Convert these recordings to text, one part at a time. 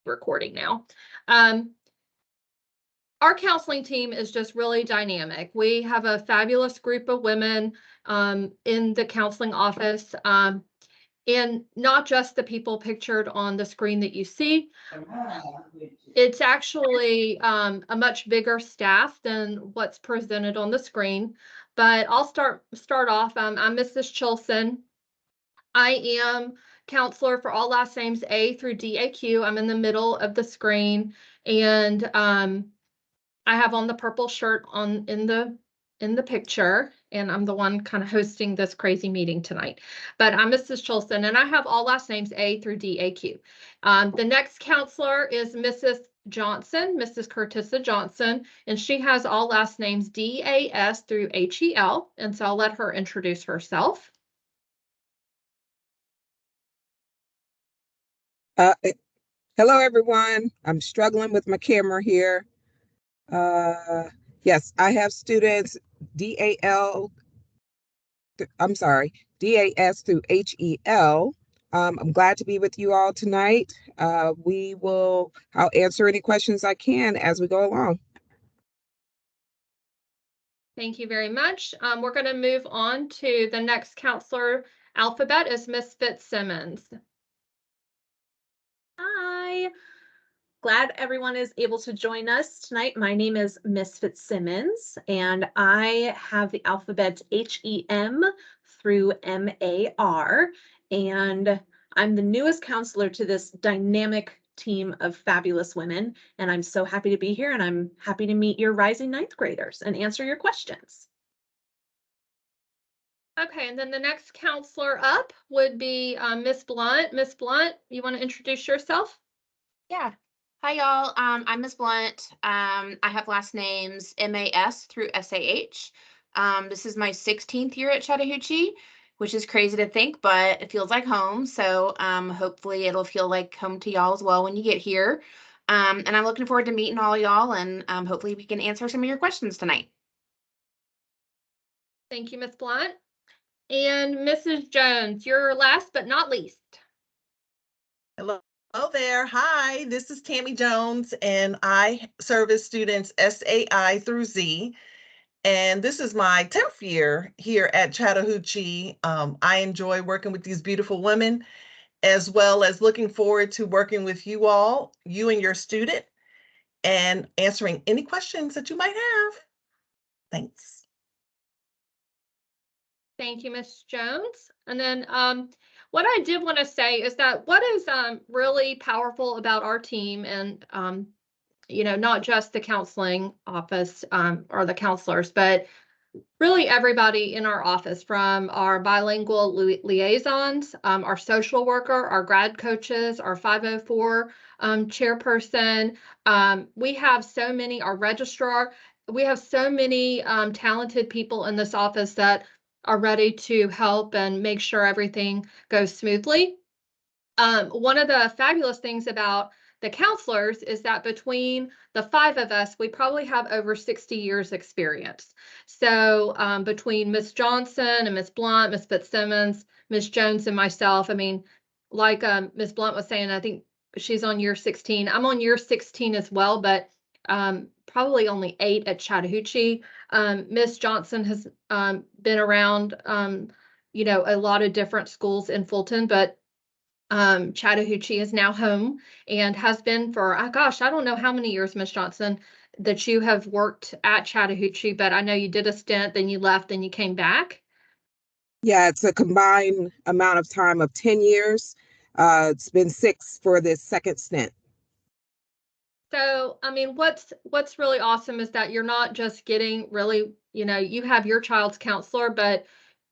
recording now. Our counseling team is just really dynamic. We have a fabulous group of women in the counseling office, and not just the people pictured on the screen that you see. It's actually a much bigger staff than what's presented on the screen. But I'll start off. I'm Mrs. Chilson. I am counselor for all last names A through DAQ. I'm in the middle of the screen, and I have on the purple shirt in the picture, and I'm the one kind of hosting this crazy meeting tonight. But I'm Mrs. Chilson, and I have all last names A through DAQ. The next counselor is Mrs. Johnson, Mrs. Curtissa Johnson, and she has all last names DAS through HEL, and so I'll let her introduce herself. Hello, everyone. I'm struggling with my camera here. Yes, I have students DAS through HEL. I'm glad to be with you all tonight. I'll answer any questions I can as we go along. Thank you very much. We're going to move on to the next counselor alphabet is Miss Fitzsimmons. Hi. Glad everyone is able to join us tonight. My name is Miss Fitzsimmons, and I have the alphabet HEM through MAR, and I'm the newest counselor to this dynamic team of fabulous women, and I'm so happy to be here, and I'm happy to meet your rising ninth graders and answer your questions. Okay, and then the next counselor up would be Miss Blunt. Miss Blunt, you want to introduce yourself? Yeah. Hi, y'all. I'm Ms. Blunt. I have last names MAS through SAH. This is my 16th year at Chattahoochee, which is crazy to think, but it feels like home. So hopefully it'll feel like home to y'all as well when you get here. And I'm looking forward to meeting all y'all, and hopefully we can answer some of your questions tonight. Thank you, Miss Blunt. And Mrs. Jones, you're last but not least. Hello there. Hi, this is Tammy Jones, and I service students SAI through Z. And this is my 10th year here at Chattahoochee. I enjoy working with these beautiful women, as well as looking forward to working with you all, you and your student, and answering any questions that you might have. Thanks. Thank you, Ms. Jones. And then what I did want to say is that what is really powerful about our team, and not just the counseling office or the counselors, but really everybody in our office, from our bilingual liaisons, our social worker, our grad coaches, our 504 chairperson. We have so many, our registrar, we have so many talented people in this office that are ready to help and make sure everything goes smoothly. One of the fabulous things about the counselors is that between the 5 of us, we probably have over 60 years experience. So between Miss Johnson and Miss Blunt, Miss Fitzsimmons, Miss Jones, and myself, I mean, like Miss Blunt was saying, I think she's on year 16. I'm on year 16 as well, but probably only 8 at Chattahoochee. Miss Johnson has been around, a lot of different schools in Fulton, but Chattahoochee is now home and has been for, I don't know how many years, Miss Johnson, that you have worked at Chattahoochee, but I know you did a stint, then you left, then you came back. Yeah, it's a combined amount of time of 10 years. It's been 6 for this second stint. So, I mean, what's really awesome is that you're not just getting really, you have your child's counselor, but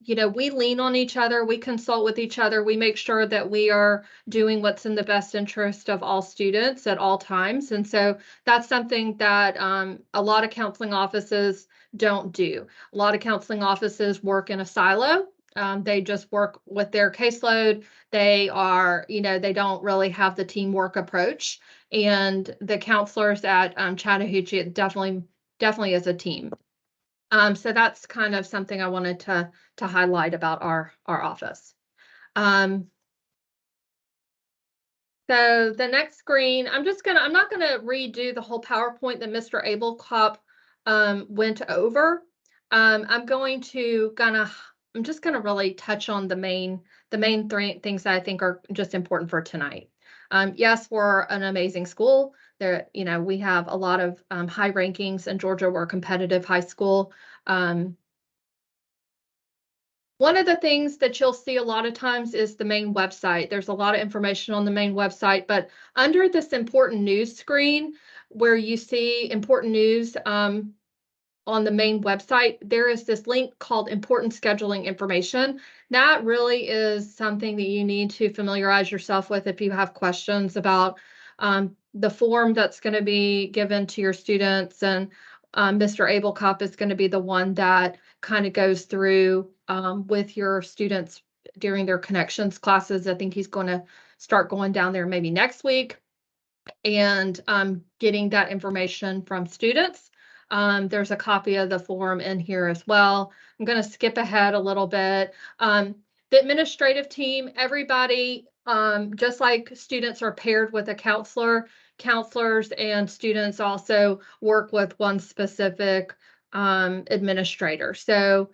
we lean on each other, we consult with each other, we make sure that we are doing what's in the best interest of all students at all times. And so that's something that a lot of counseling offices don't do. A lot of counseling offices work in a silo. They just work with their caseload. They are, they don't really have the teamwork approach. And the counselors at Chattahoochee, it definitely is a team. So that's kind of something I wanted to highlight about our office. So the next screen, I'm not gonna redo the whole PowerPoint that Mr. Abelkop went over. I'm just gonna really touch on the main three things that I think are just important for tonight. Yes, we're an amazing school. There, we have a lot of high rankings in Georgia. We're a competitive high school. One of the things that you'll see a lot of times is the main website. There's a lot of information on the main website, but under this important news screen where you see important news on the main website, there is this link called important scheduling information. That really is something that you need to familiarize yourself with if you have questions about the form that's going to be given to your students. And Mr. Abelkop is going to be the one that kind of goes through with your students during their connections classes. I think he's going to start going down there maybe next week and getting that information from students. There's a copy of the form in here as well. I'm going to skip ahead a little bit. The administrative team, everybody, just like students are paired with a counselor, counselors and students also work with one specific administrator. So,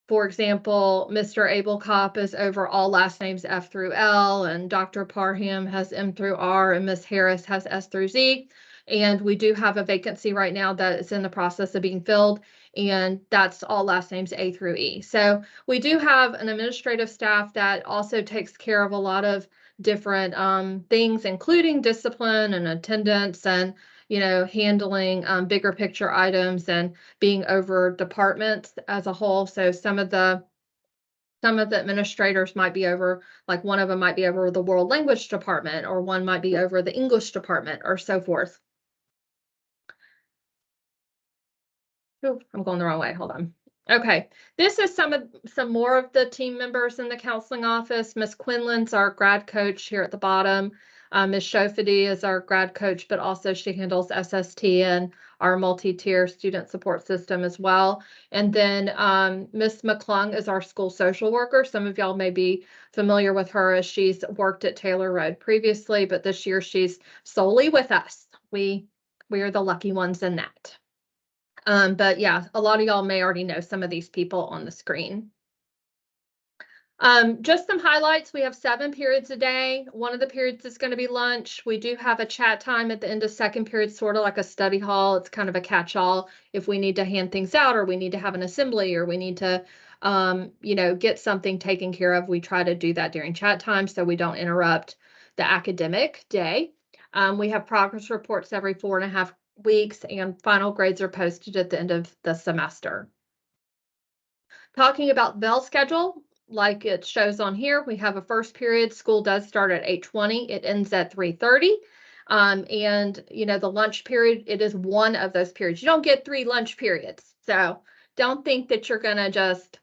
for example, Mr. Abelkop is over all last names F through L, and Dr. Parham has M through R, and Ms. Harris has S through Z. And we do have a vacancy right now that is in the process of being filled, and that's all last names A through E. So we do have an administrative staff that also takes care of a lot of different things, including discipline and attendance and, handling bigger picture items and being over departments as a whole. So some of the administrators might be over, like one of them might be over the world language department, or one might be over the English department, or so forth. Oh, I'm going the wrong way. Hold on. Okay, this is some more of the team members in the counseling office. Miss Quinlan's our grad coach here at the bottom. Ms. Shofady is our grad coach, but also she handles SST and our multi-tier student support system as well. And then Miss McClung is our school social worker. Some of y'all may be familiar with her as she's worked at Taylor Road previously, but this year she's solely with us. We are the lucky ones in that. But yeah, a lot of y'all may already know some of these people on the screen. Just some highlights. We have 7 periods a day. One of the periods is going to be lunch. We do have a chat time at the end of second period, sort of like a study hall. It's kind of a catch-all if we need to hand things out, or we need to have an assembly, or we need to, get something taken care of. We try to do that during chat time so we don't interrupt the academic day. We have progress reports every 4.5 weeks, and final grades are posted at the end of the semester. Talking about bell schedule, like it shows on here, we have a first period. School does start at 8:20. It ends at 3:30. And the lunch period, it is one of those periods. You don't get 3 lunch periods. So don't think that you're gonna just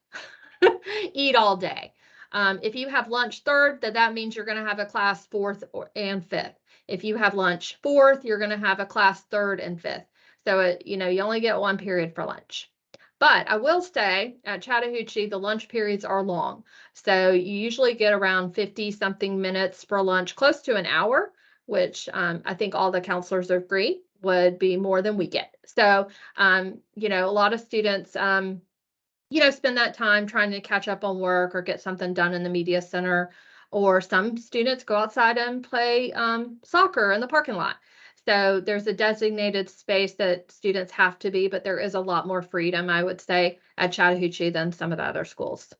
eat all day. If you have lunch third, that means you're gonna have a class fourth and fifth. If you have lunch fourth, you're going to have a class third and fifth. So, you only get 1 period for lunch. But I will say at Chattahoochee, the lunch periods are long. So you usually get around 50-something minutes for lunch, close to an hour, which I think all the counselors agree would be more than we get. So, a lot of students, spend that time trying to catch up on work or get something done in the media center. Or some students go outside and play soccer in the parking lot. So there's a designated space that students have to be, but there is a lot more freedom, I would say, at Chattahoochee than some of the other schools.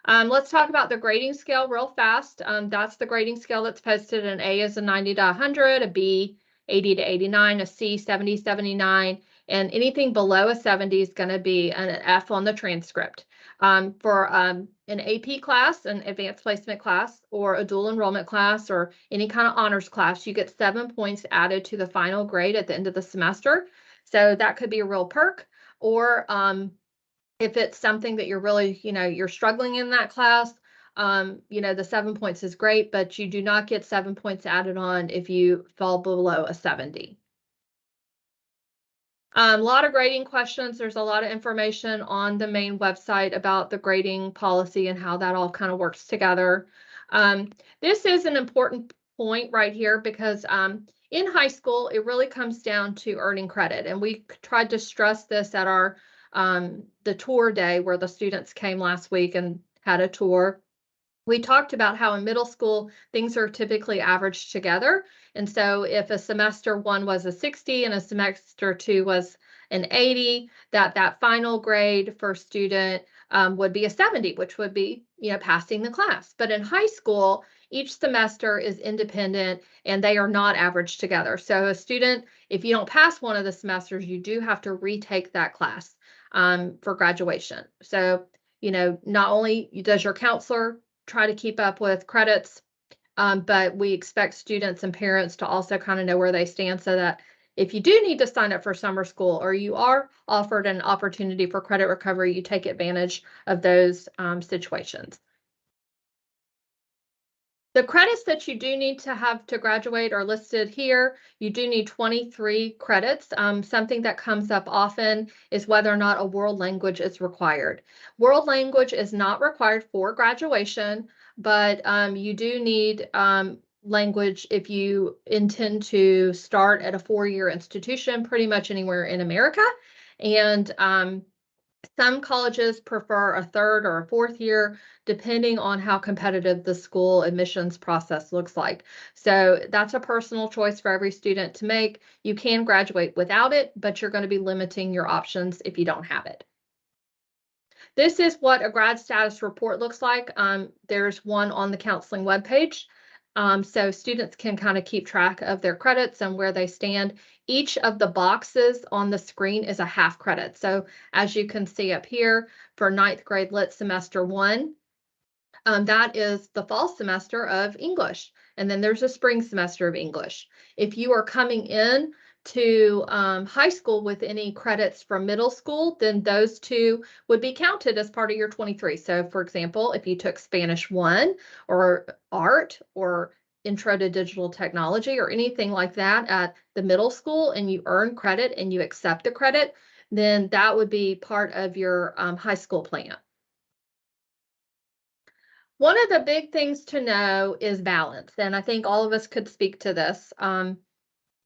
Let's talk about the grading scale real fast. That's the grading scale that's posted. An A is a 90 to 100, a B 80 to 89, a C 70, 79, and anything below a 70 is going to be an F on the transcript. For an AP class, an advanced placement class, or a dual enrollment class, or any kind of honors class, you get 7 points added to the final grade at the end of the semester. So that could be a real perk. Or if it's something that you're really, you're struggling in that class, the 7 points is great, but you do not get 7 points added on if you fall below a 70. A lot of grading questions. There's a lot of information on the main website about the grading policy and how that all kind of works together. This is an important point right here because in high school, it really comes down to earning credit. And we tried to stress this at our the tour day where the students came last week and had a tour. We talked about how in middle school, things are typically averaged together. And so if a semester one was a 60 and a semester two was an 80, that final grade for student would be a 70, which would be, passing the class. But in high school, each semester is independent and they are not averaged together. So a student, if you don't pass one of the semesters, you do have to retake that class for graduation. So, not only does your counselor try to keep up with credits, but we expect students and parents to also kind of know where they stand so that if you do need to sign up for summer school or you are offered an opportunity for credit recovery, you take advantage of those situations. The credits that you do need to have to graduate are listed here. You do need 23 credits. Something that comes up often is whether or not a world language is required. World language is not required for graduation, but you do need language if you intend to start at a 4-year institution, pretty much anywhere in America. And some colleges prefer a 3rd or a 4th year, depending on how competitive the school admissions process looks like. So that's a personal choice for every student to make. You can graduate without it, but you're going to be limiting your options if you don't have it. This is what a grad status report looks like. There's one on the counseling webpage. So students can kind of keep track of their credits and where they stand. Each of the boxes on the screen is a half credit. So as you can see up here for 9th grade Lit semester 1, that is the fall semester of English. And then there's a spring semester of English. If you are coming in to high school with any credits from middle school, then those two would be counted as part of your 23. So for example, if you took Spanish 1 or art or intro to digital technology or anything like that at the middle school and you earn credit and you accept the credit, then that would be part of your high school plan. One of the big things to know is balance, and I think all of us could speak to this,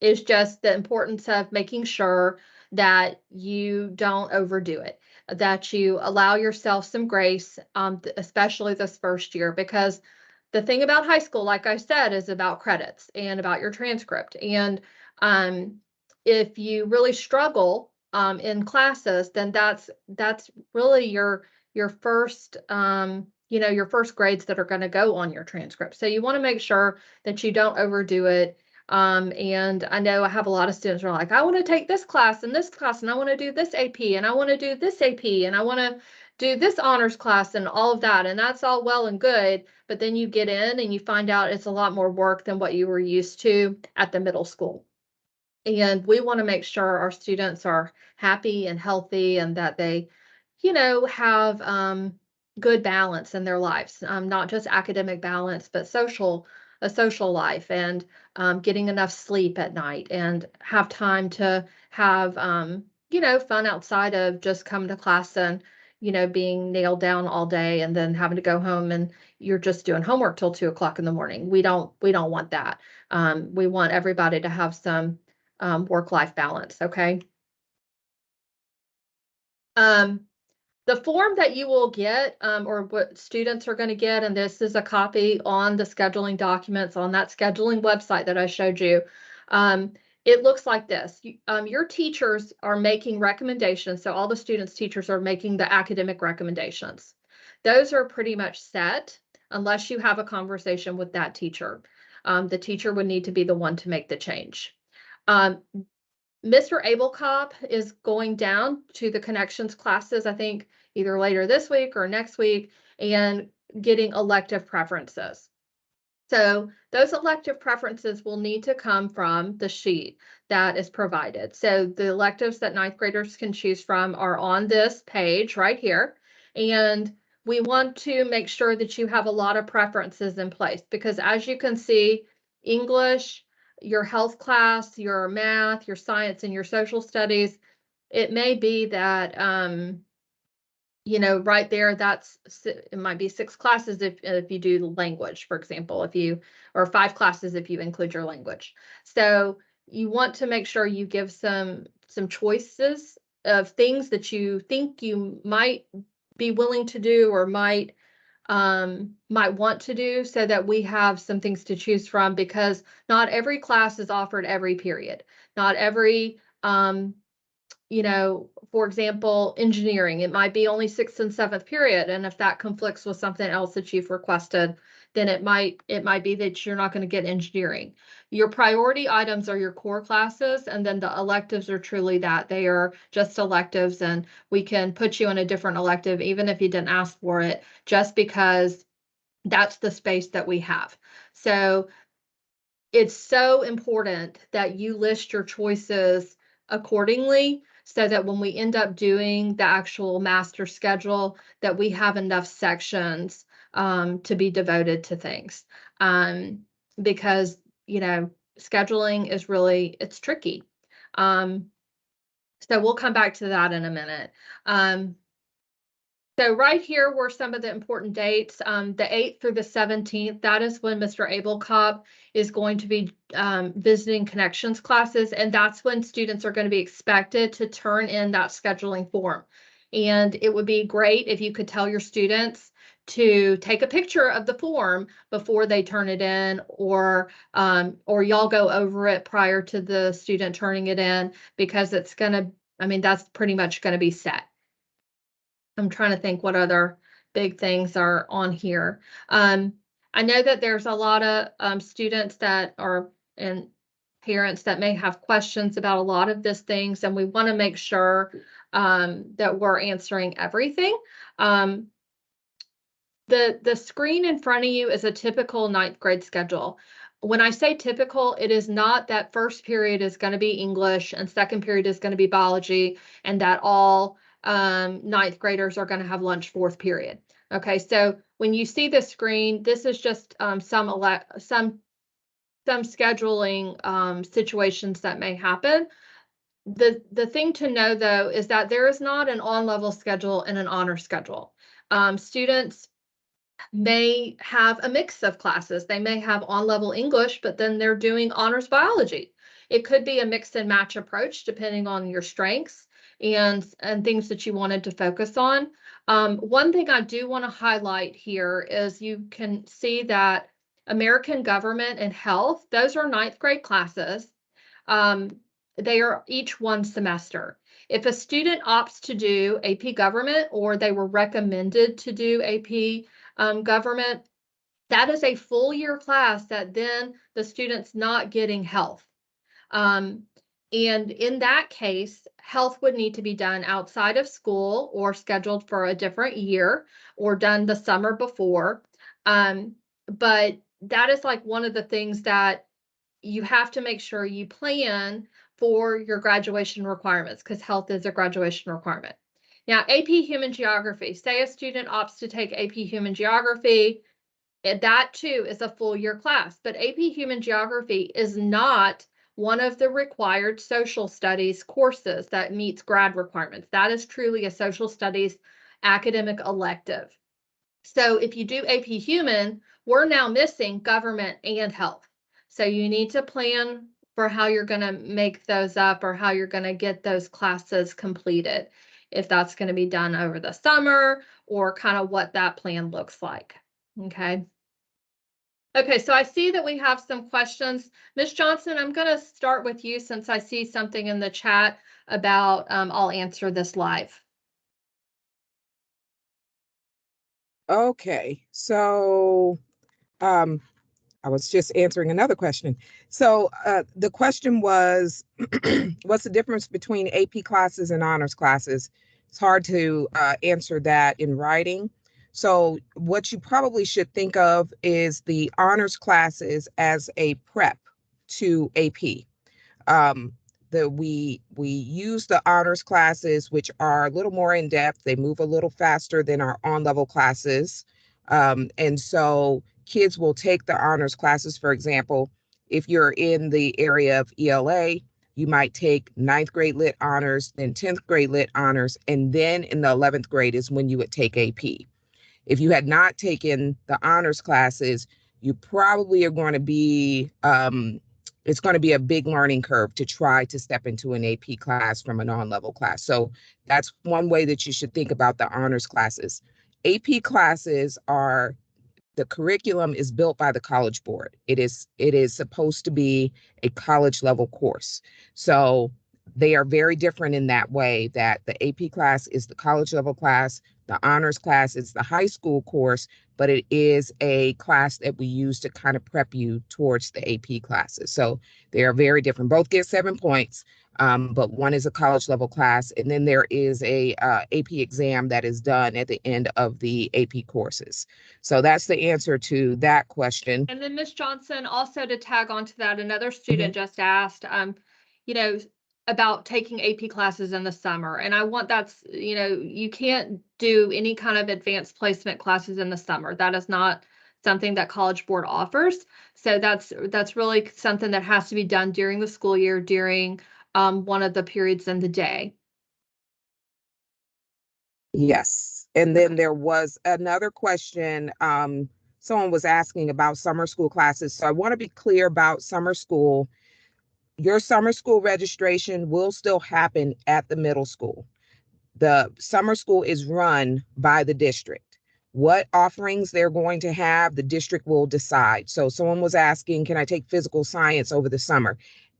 is just the importance of making sure that you don't overdo it, that you allow yourself some grace, especially this first year, because the thing about high school, like I said, is about credits and about your transcript. And if you really struggle in classes, then that's really your first your first grades that are going to go on your transcript. So you want to make sure that you don't overdo it. And I know I have a lot of students who are like, I want to take this class and I want to do this AP and I want to do this AP and I want to do this honors class and all of that. And that's all well and good. But then you get in and you find out it's a lot more work than what you were used to at the middle school. And we want to make sure our students are happy and healthy and that they, have good balance in their lives, not just academic balance, but a social life and getting enough sleep at night and have time to have, fun outside of just coming to class and, being nailed down all day and then having to go home and you're just doing homework till 2 o'clock in the morning. We don't want that. We want everybody to have some work-life balance, okay? The form that you will get, or what students are going to get, and this is a copy on the scheduling documents on that scheduling website that I showed you. It looks like this. Your teachers are making recommendations. So all the students' teachers are making the academic recommendations. Those are pretty much set unless you have a conversation with that teacher. The teacher would need to be the one to make the change. Mr. Abelkop is going down to the connections classes, I think either later this week or next week, and getting elective preferences. So those elective preferences will need to come from the sheet that is provided. So the electives that 9th graders can choose from are on this page right here. And we want to make sure that you have a lot of preferences in place because as you can see, English, your health class, your math, your science, and your social studies, it may be that right there, it might be 6 classes if you do language, for example, or 5 classes if you include your language. So you want to make sure you give some choices of things that you think you might be willing to do or might want to do, so that we have some things to choose from, because not every class is offered every period. Not every, for example, engineering, it might be only 6th and 7th period. And if that conflicts with something else that you've requested, then it might be that you're not going to get engineering. Your priority items are your core classes, and then the electives are truly that. They are just electives, and we can put you in a different elective even if you didn't ask for it, just because that's the space that we have. So it's so important that you list your choices accordingly, so that when we end up doing the actual master schedule, that we have enough sections to be devoted to things. Because, scheduling is it's tricky. So we'll come back to that in a minute. So right here were some of the important dates. The 8th through the 17th, that is when Mr. Abelkop is going to be visiting connections classes, and that's when students are going to be expected to turn in that scheduling form. And it would be great if you could tell your students to take a picture of the form before they turn it in, or y'all go over it prior to the student turning it in, because that's pretty much going to be set. I'm trying to think what other big things are on here. I know that there's a lot of students and parents that may have questions about a lot of these things, and we want to make sure that we're answering everything. The screen in front of you is a typical 9th grade schedule. When I say typical, it is not that first period is going to be English and second period is going to be biology, and that all 9th graders are going to have lunch 4th period. Okay, so when you see the screen, this is just some scheduling situations that may happen. The thing to know, though, is that there is not an on-level schedule and an honor schedule. Students may have a mix of classes. They may have on-level English, but then they're doing honors biology. It could be a mix and match approach depending on your strengths and things that you wanted to focus on. One thing I do want to highlight here is you can see that American Government and Health, those are 9th grade classes. They are each 1 semester. If a student opts to do AP Government, or they were recommended to do AP Government, that is a full year class that then the student's not getting health. And in that case, health would need to be done outside of school or scheduled for a different year or done the summer before. But that is like one of the things that you have to make sure you plan for your graduation requirements, because health is a graduation requirement. Now, AP Human Geography, say a student opts to take AP Human Geography, that too is a full year class, but AP Human Geography is not one of the required social studies courses that meets grad requirements. That is truly a social studies academic elective. So if you do AP Human, we're now missing government and health. So you need to plan for how you're going to make those up, or how you're going to get those classes completed, if that's going to be done over the summer, or kind of what that plan looks like. Okay. Okay, so I see that we have some questions. Ms. Johnson, I'm going to start with you since I see something in the chat about I'll answer this live. Okay, so I was just answering another question. So the question was, what's the difference between AP classes and honors classes? It's hard to answer that in writing. So what you probably should think of is the honors classes as a prep to AP. We use the honors classes, which are a little more in depth. They move a little faster than our on-level classes. And so kids will take the honors classes. For example, if you're in the area of ELA, you might take ninth grade lit honors, then 10th grade lit honors, and then in the 11th grade is when you would take AP. If you had not taken the honors classes, you probably are going to be, it's going to be a big learning curve to try to step into an AP class from a non-level class. So that's one way that you should think about the honors classes. AP classes are, the curriculum is built by the College Board. It is supposed to be a college level course. So they are very different in that way, that the AP class is the college level class, the honors class is the high school course, but it is a class that we use to kind of prep you towards the AP classes. So they are very different. Both get 7 points, but one is a college level class, and then there is a AP exam that is done at the end of the AP courses. So that's the answer to that question. And then Ms. Johnson, also to tag onto that, another student just asked, you know, about taking AP classes in the summer. And I want that's, you know, you can't do any kind of advanced placement classes in the summer. That is not something that College Board offers. So that's really something that has to be done during the school year, during one of the periods in the day. Yes. And then there was another question. Someone was asking about summer school classes. So I want to be clear about summer school. Your summer school registration will still happen at the middle school. The summer school is run by the district. What offerings they're going to have, the district will decide. So someone was asking, can I take physical science over the summer?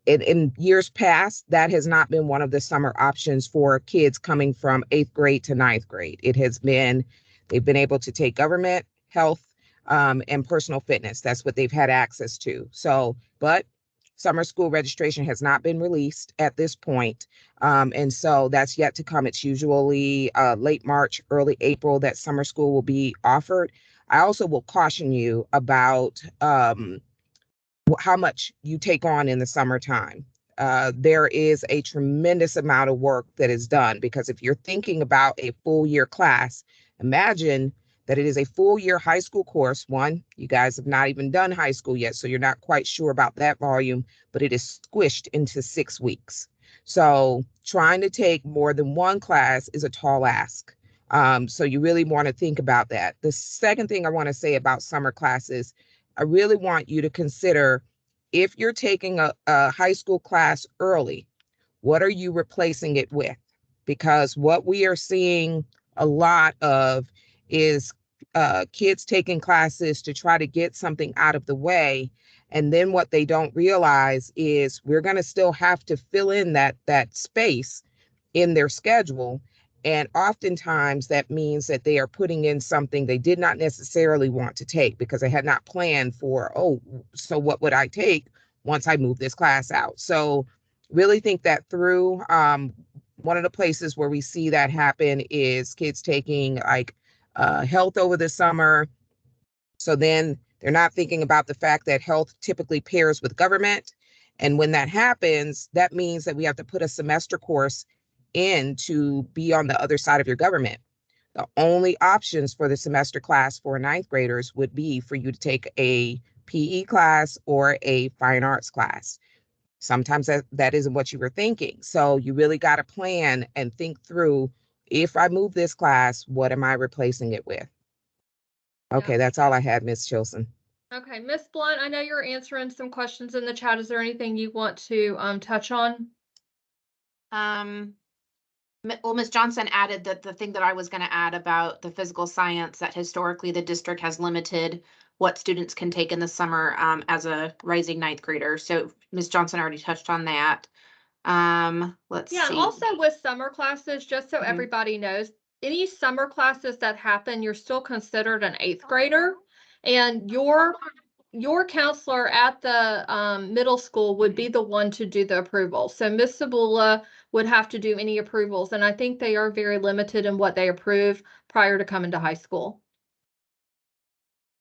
In years past, that has not been one of the summer options for kids coming from 8th grade to 9th grade. It has been, they've been able to take government, health, and personal fitness. That's what they've had access to. So, but summer school registration has not been released at this point. And so that's yet to come. It's usually late March, early April that summer school will be offered. I also will caution you about how much you take on in the summertime. There is a tremendous amount of work that is done, because if you're thinking about a full year class, imagine that it is a full year high school course. One, you guys have not even done high school yet, so you're not quite sure about that volume, but it is squished into 6 weeks. So trying to take more than one class is a tall ask. So you really want to think about that. The second thing I want to say about summer classes, I really want you to consider, if you're taking a high school class early, what are you replacing it with? Because what we are seeing a lot of is kids taking classes to try to get something out of the way. And then what they don't realize is we're going to still have to fill in that space in their schedule. And oftentimes that means that they are putting in something they did not necessarily want to take, because they had not planned for, oh, so what would I take once I move this class out? So really think that through. One of the places where we see that happen is kids taking like health over the summer. So then they're not thinking about the fact that health typically pairs with government. And when that happens, that means that we have to put a semester course in to be on the other side of your government. The only options for the semester class for ninth graders would be for you to take a PE class or a fine arts class. Sometimes that isn't what you were thinking. So you really got to plan and think through, if I move this class, what am I replacing it with? Okay, Yeah. that's all I had, Ms. Chilson. Okay, Ms. Blunt, I know you're answering some questions in the chat. Is there anything you want to touch on? Well, Ms. Johnson added that the thing that I was going to add about the physical science, that historically the district has limited what students can take in the summer as a rising ninth grader. So Ms. Johnson already touched on that. Let's Yeah, and see. also with summer classes, just so Mhm. everybody knows, any summer classes that happen, you're still considered an 8th grader, and your counselor at the middle school would be the one to do the approval. So Ms. Sabula would have to do any approvals, and I think they are very limited in what they approve prior to coming to high school.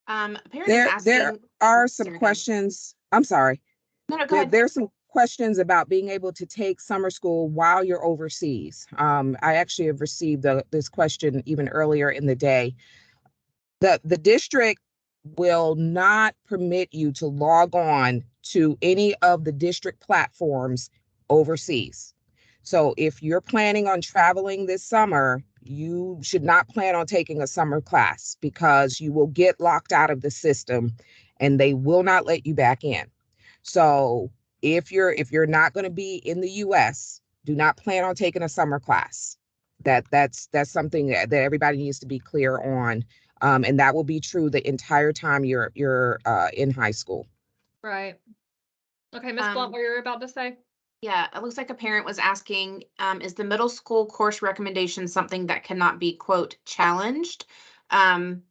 Parent is There asking. are some Sorry, questions. I'm sorry. No, go ahead. There's some questions about being able to take summer school while you're overseas. I actually have received this question even earlier in the day. The district will not permit you to log on to any of the district platforms overseas. So if you're planning on traveling this summer, you should not plan on taking a summer class because you will get locked out of the system and they will not let you back in. So if you're not going to be in the US, do not plan on taking a summer class. That's something that everybody needs to be clear on. And that will be true the entire time you're in high school. Right. Okay, Ms. Blunt, what you were about to say? Yeah, it looks like a parent was asking, is the middle school course recommendation something that cannot be, quote, challenged? And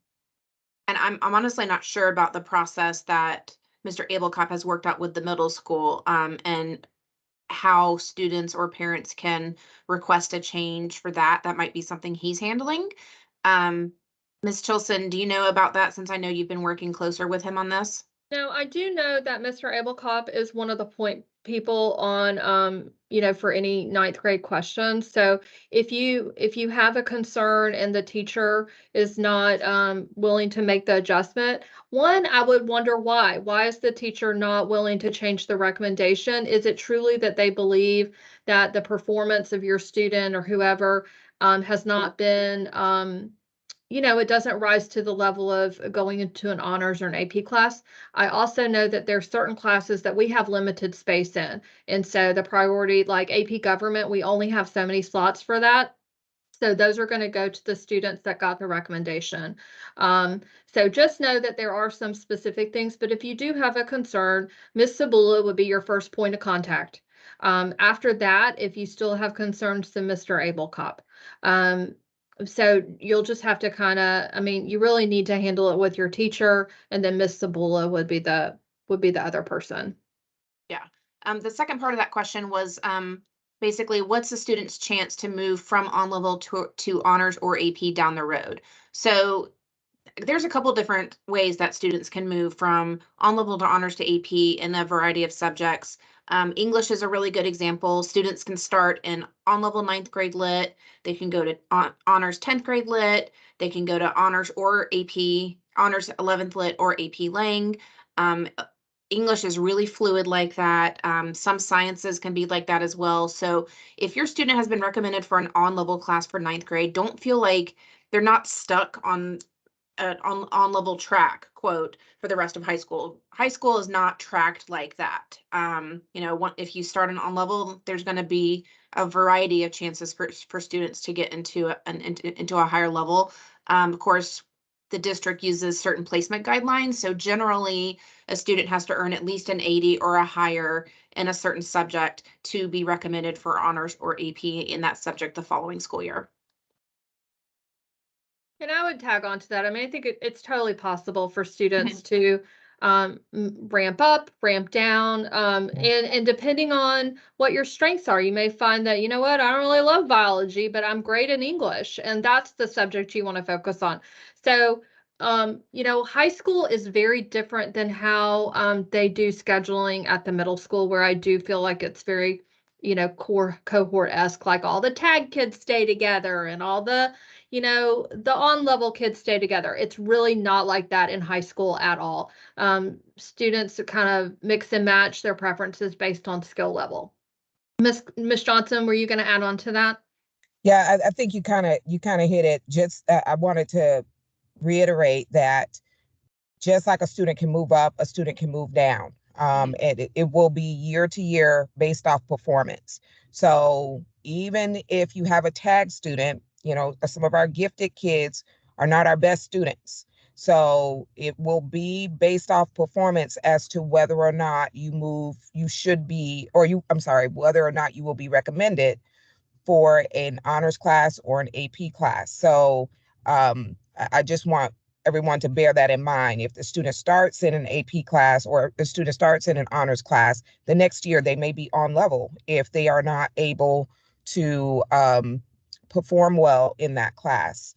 I'm honestly not sure about the process that Mr. Abelkop has worked out with the middle school, and how students or parents can request a change for that. That might be something he's handling. Ms. Chilson, do you know about that, since I know you've been working closer with him on this? Now, I do know that Mr. Abelkop is one of the point people on, for any ninth grade questions. So if you have a concern and the teacher is not willing to make the adjustment, one, I would wonder why. Why is the teacher not willing to change the recommendation? Is it truly that they believe that the performance of your student or whoever has not been it doesn't rise to the level of going into an honors or an AP class. I also know that there's certain classes that we have limited space in. And so the priority, like AP government, we only have so many slots for that. So those are going to go to the students that got the recommendation. So just know that there are some specific things, but if you do have a concern, Ms. Sabula would be your first point of contact. After that, if you still have concerns, then Mr. Abelkop. So you'll just have to you really need to handle it with your teacher, and then Miss Sabula would be the other person. Yeah. The second part of that question was basically, what's the student's chance to move from on level to honors or AP down the road? So there's a couple different ways that students can move from on level to honors to AP in a variety of subjects. English is a really good example. Students can start in on level 9th grade lit. They can go to honors 10th grade lit. They can go to honors or AP, honors 11th lit or AP Lang. English is really fluid like that. Some sciences can be like that as well. So if your student has been recommended for an on-level class for 9th grade, don't feel like they're not stuck on on-level track, quote, for the rest of high school. High school is not tracked like that. If you start an on-level, there's going to be a variety of chances for students to get into a higher level. Of course, the district uses certain placement guidelines. So generally, a student has to earn at least an 80 or a higher in a certain subject to be recommended for honors or AP in that subject the following school year. And I would tag on to that. I mean, I think it's totally possible for students to ramp up, ramp down, and depending on what your strengths are, you may find that, you know what, I don't really love biology, but I'm great in English, and that's the subject you want to focus on. So, high school is very different than how they do scheduling at the middle school, where I do feel like it's very, core cohort-esque, like all the tag kids stay together and all the on-level kids stay together. It's really not like that in high school at all. Students kind of mix and match their preferences based on skill level. Miss Johnson, were you going to add on to that? Yeah, I think you kind of hit it. Just I wanted to reiterate that just like a student can move up, a student can move down. And it will be year to year based off performance. So even if you have a tag student, some of our gifted kids are not our best students. So it will be based off performance as to whether or not whether or not you will be recommended for an honors class or an AP class. So I just want everyone to bear that in mind. If the student starts in an AP class or the student starts in an honors class, the next year they may be on level if they are not able to perform well in that class,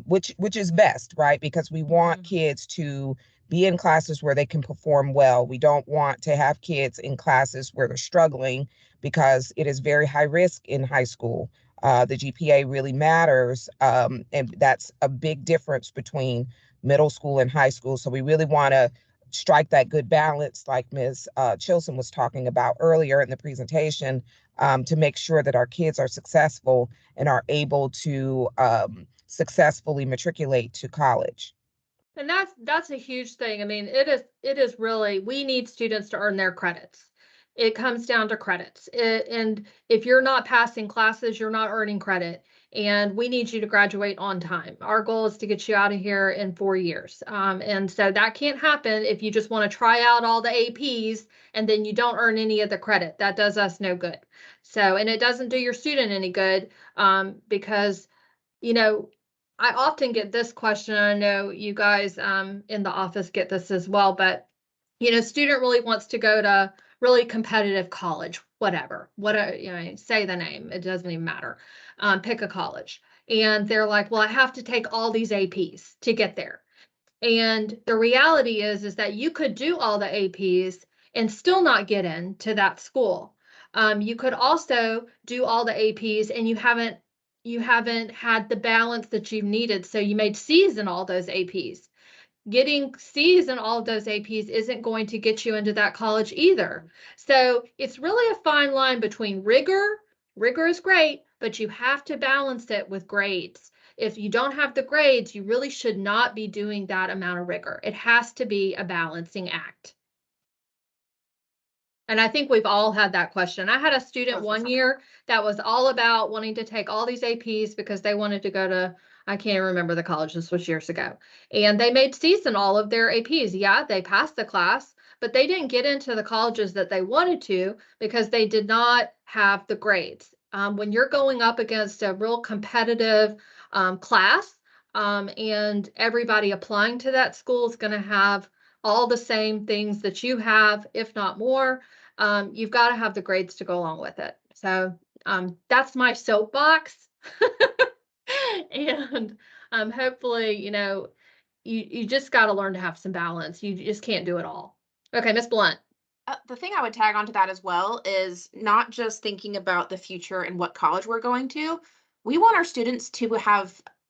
which is best, right? Because we want kids to be in classes where they can perform well. We don't want to have kids in classes where they're struggling, because it is very high risk in high school. The GPA really matters, and that's a big difference between middle school and high school. So we really want to strike that good balance, like Ms. Chilson was talking about earlier in the presentation, to make sure that our kids are successful and are able to successfully matriculate to college. And that's a huge thing. I mean, it is really, we need students to earn their credits. It comes down to credits. And if you're not passing classes, you're not earning credit. And we need you to graduate on time. Our goal is to get you out of here in 4 years. And so that can't happen if you just want to try out all the APs and then you don't earn any of the credit. That does us no good. So, and it doesn't do your student any good, because, you know, I often get this question. I know you guys in the office get this as well, but student really wants to go to really competitive college, whatever, say the name, it doesn't even matter. Pick a college. And they're like, well, I have to take all these APs to get there. And the reality is that you could do all the APs and still not get into that school. You could also do all the APs and you haven't had the balance that you needed. So you made C's in all those APs. Getting C's in all of those APs isn't going to get you into that college either. So it's really a fine line between rigor. Rigor is great, but you have to balance it with grades. If you don't have the grades, you really should not be doing that amount of rigor. It has to be a balancing act. And I think we've all had that question. I had a student one year that was all about wanting to take all these APs because they wanted to go to, I can't remember the college, this was years ago. And they made C's in all of their APs. Yeah, they passed the class, but they didn't get into the colleges that they wanted to because they did not have the grades. When you're going up against a real competitive class, and everybody applying to that school is going to have all the same things that you have, if not more. You've got to have the grades to go along with it. So that's my soapbox. And hopefully, you just got to learn to have some balance. You just can't do it all. Okay, Ms. Blunt. The thing I would tag onto that as well is not just thinking about the future and what college we're going to. We want our students to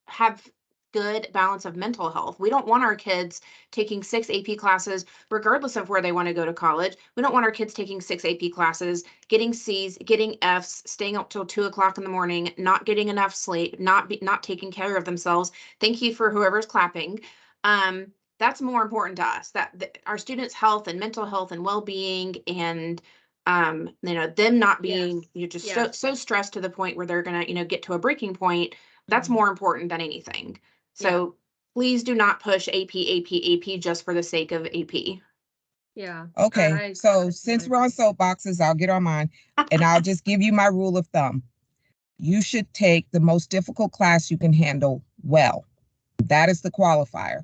have good balance of mental health. We don't want our kids taking 6 AP classes, regardless of where they want to go to college. We don't want our kids taking 6 AP classes, getting C's, getting F's, staying up till 2 o'clock in the morning, not getting enough sleep, not taking care of themselves. Thank you for whoever's clapping. That's more important to us, that our students' health and mental health and well-being, and them not being so stressed to the point where they're gonna get to a breaking point. That's more important than anything. So please do not push AP just for the sake of AP. Yeah. Okay. So since we're on soapboxes, I'll get on mine and I'll just give you my rule of thumb. You should take the most difficult class you can handle well. That is the qualifier.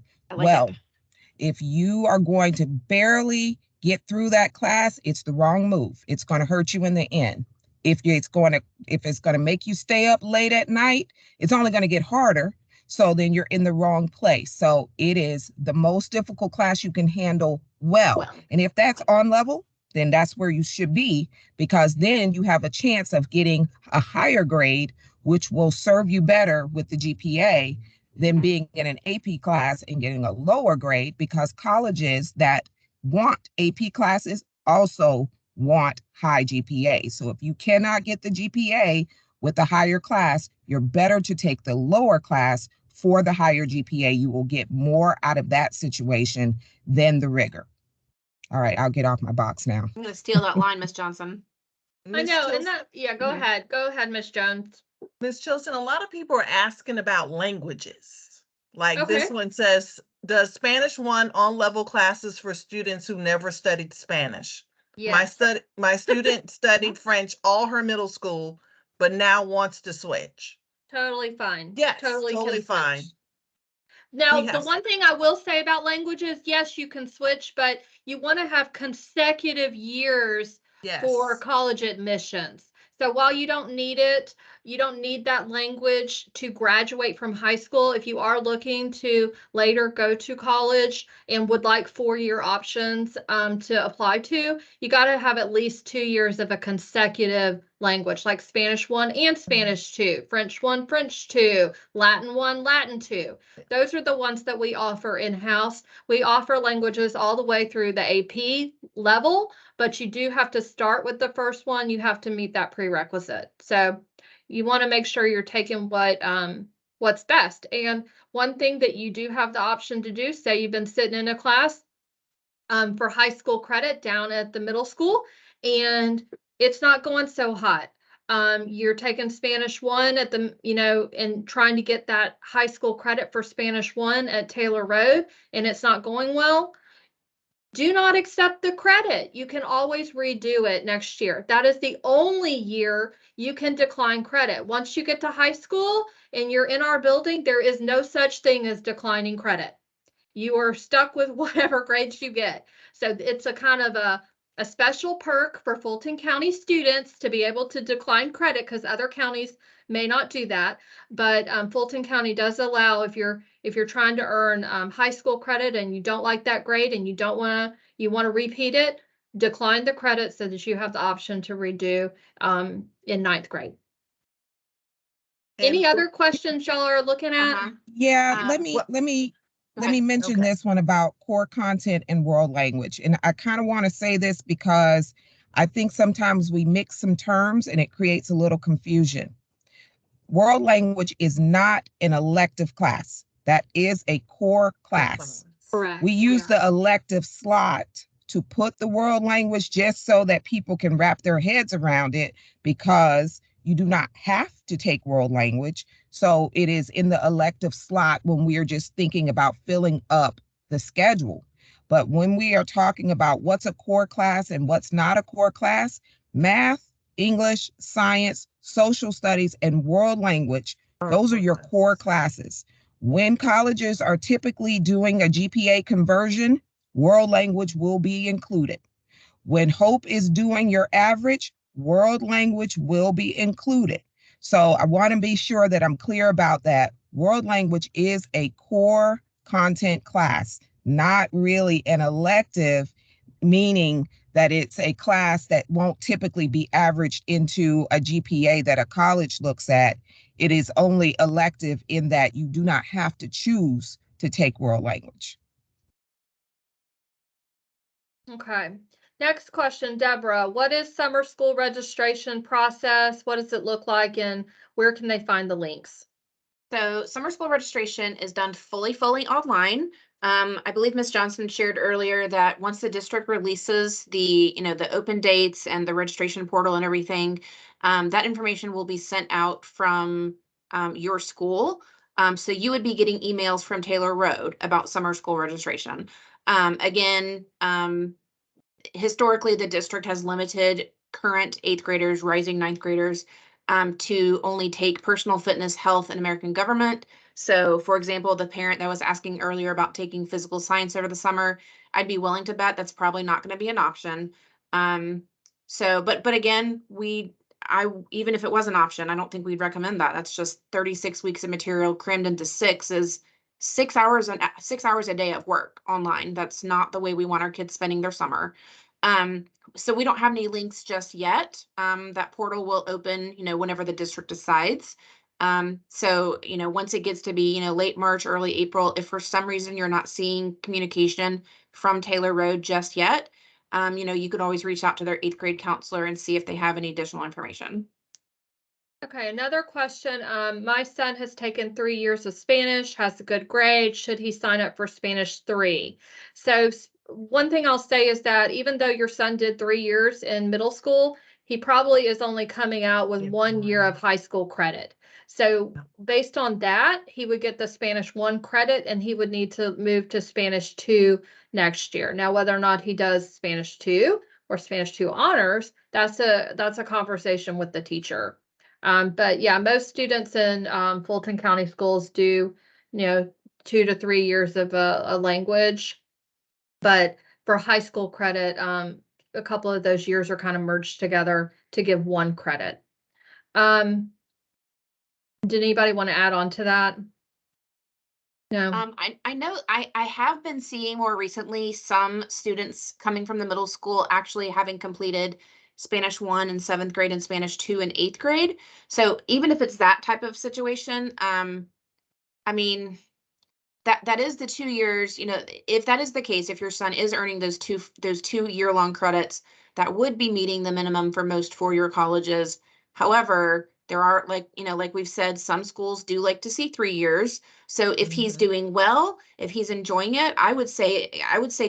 If you are going to barely get through that class, it's the wrong move. It's going to hurt you in the end. If it's going to make you stay up late at night, it's only going to get harder. So then you're in the wrong place. So it is the most difficult class you can handle well. And if that's on level, then that's where you should be, because then you have a chance of getting a higher grade, which will serve you better with the GPA than being in an AP class and getting a lower grade, because colleges that want AP classes also want high GPA. So if you cannot get the GPA with the higher class, you're better to take the lower class for the higher GPA. You will get more out of that situation than the rigor. All right, I'll get off my box now. I'm going to steal that line, Ms. Johnson. I know, go ahead. Go ahead, Ms. Jones. Ms. Chilson, a lot of people are asking about languages. Like this one says, does Spanish 1 on-level classes for students who never studied Spanish? Yes. My student studied French all her middle school, but now wants to switch. Totally fine. Yes, totally fine. Now, the one thing I will say about languages, yes, you can switch, but you want to have consecutive years for college admissions. So while you don't need it, you don't need that language to graduate from high school. If you are looking to later go to college and would like 4-year options to apply to, you got to have at least 2 years of a consecutive language, like Spanish 1 and Spanish 2, French 1, French 2, Latin 1, Latin 2. Those are the ones that we offer in-house. We offer languages all the way through the AP level, but you do have to start with the first one. You have to meet that prerequisite. So you want to make sure you're taking what's best. And one thing that you do have the option to do, say you've been sitting in a class for high school credit down at the middle school, and it's not going so hot. You're taking Spanish 1 at the, and trying to get that high school credit for Spanish 1 at Taylor Road, and it's not going well. Do not accept the credit. You can always redo it next year. That is the only year you can decline credit. Once you get to high school and you're in our building, there is no such thing as declining credit. You are stuck with whatever grades you get. So it's a kind of a special perk for Fulton County students to be able to decline credit, because other counties may not do that. But Fulton County does allow, if you're trying to earn high school credit and you don't like that grade and you want to repeat it, decline the credit so that you have the option to redo in 9th grade. Any other questions y'all are looking at? Yeah, Um, let me Go ahead. mention Okay. this one about core content and world language. And I kind of want to say this because I think sometimes we mix some terms and it creates a little confusion. World language is not an elective class. That is a core class. Correct. We use the elective slot to put the world language just so that people can wrap their heads around it, because you do not have to take world language. So it is in the elective slot when we are just thinking about filling up the schedule. But when we are talking about what's a core class and what's not a core class, math, English, science, social studies, and world language, those are your core classes. When colleges are typically doing a GPA conversion, world language will be included. When Hope is doing your average, world language will be included. So I want to be sure that I'm clear about that. World language is a core content class, not really an elective, meaning that it's a class that won't typically be averaged into a GPA that a college looks at. It is only elective in that you do not have to choose to take world language. Okay. Next question, Deborah. What is summer school registration process? What does it look like, and where can they find the links? So summer school registration is done fully online. I believe Ms. Johnson shared earlier that once the district releases the open dates and the registration portal and everything, that information will be sent out from your school. So you would be getting emails from Taylor Road about summer school registration. Again, historically, the district has limited current 8th graders, rising 9th graders, to only take personal fitness, health, and American government. So, for example, the parent that was asking earlier about taking physical science over the summer, I'd be willing to bet that's probably not going to be an option. But again, even if it was an option, I don't think we'd recommend that. That's just 36 weeks of material crammed into 6 is 6 hours a day of work online. That's not the way we want our kids spending their summer. So we don't have any links just yet. That portal will open, whenever the district decides. So, once it gets to be, late March, early April, if for some reason you're not seeing communication from Taylor Road just yet, you could always reach out to their 8th grade counselor and see if they have any additional information. Okay, another question. My son has taken 3 years of Spanish, has a good grade. Should he sign up for Spanish 3? So one thing I'll say is that even though your son did 3 years in middle school, he probably is only coming out with 1 year of high school credit. So based on that, he would get the Spanish 1 credit, and he would need to move to Spanish 2 next year. Now, whether or not he does Spanish 2 or Spanish 2 honors, that's a conversation with the teacher. But yeah, most students in Fulton County schools do, 2 to 3 years of a language. But for high school credit, a couple of those years are kind of merged together to give 1 credit. Did anybody want to add on to that? No. I know I have been seeing more recently some students coming from the middle school actually having completed Spanish 1 in 7th grade and Spanish 2 in 8th grade. So even if it's that type of situation, I mean, that is the 2 years, you know, if that is the case, if your son is earning those 2 year-long credits, that would be meeting the minimum for most four-year colleges. However, there are, like, you know, like we've said, some schools do like to see 3 years. So if he's doing well, if he's enjoying it, I would say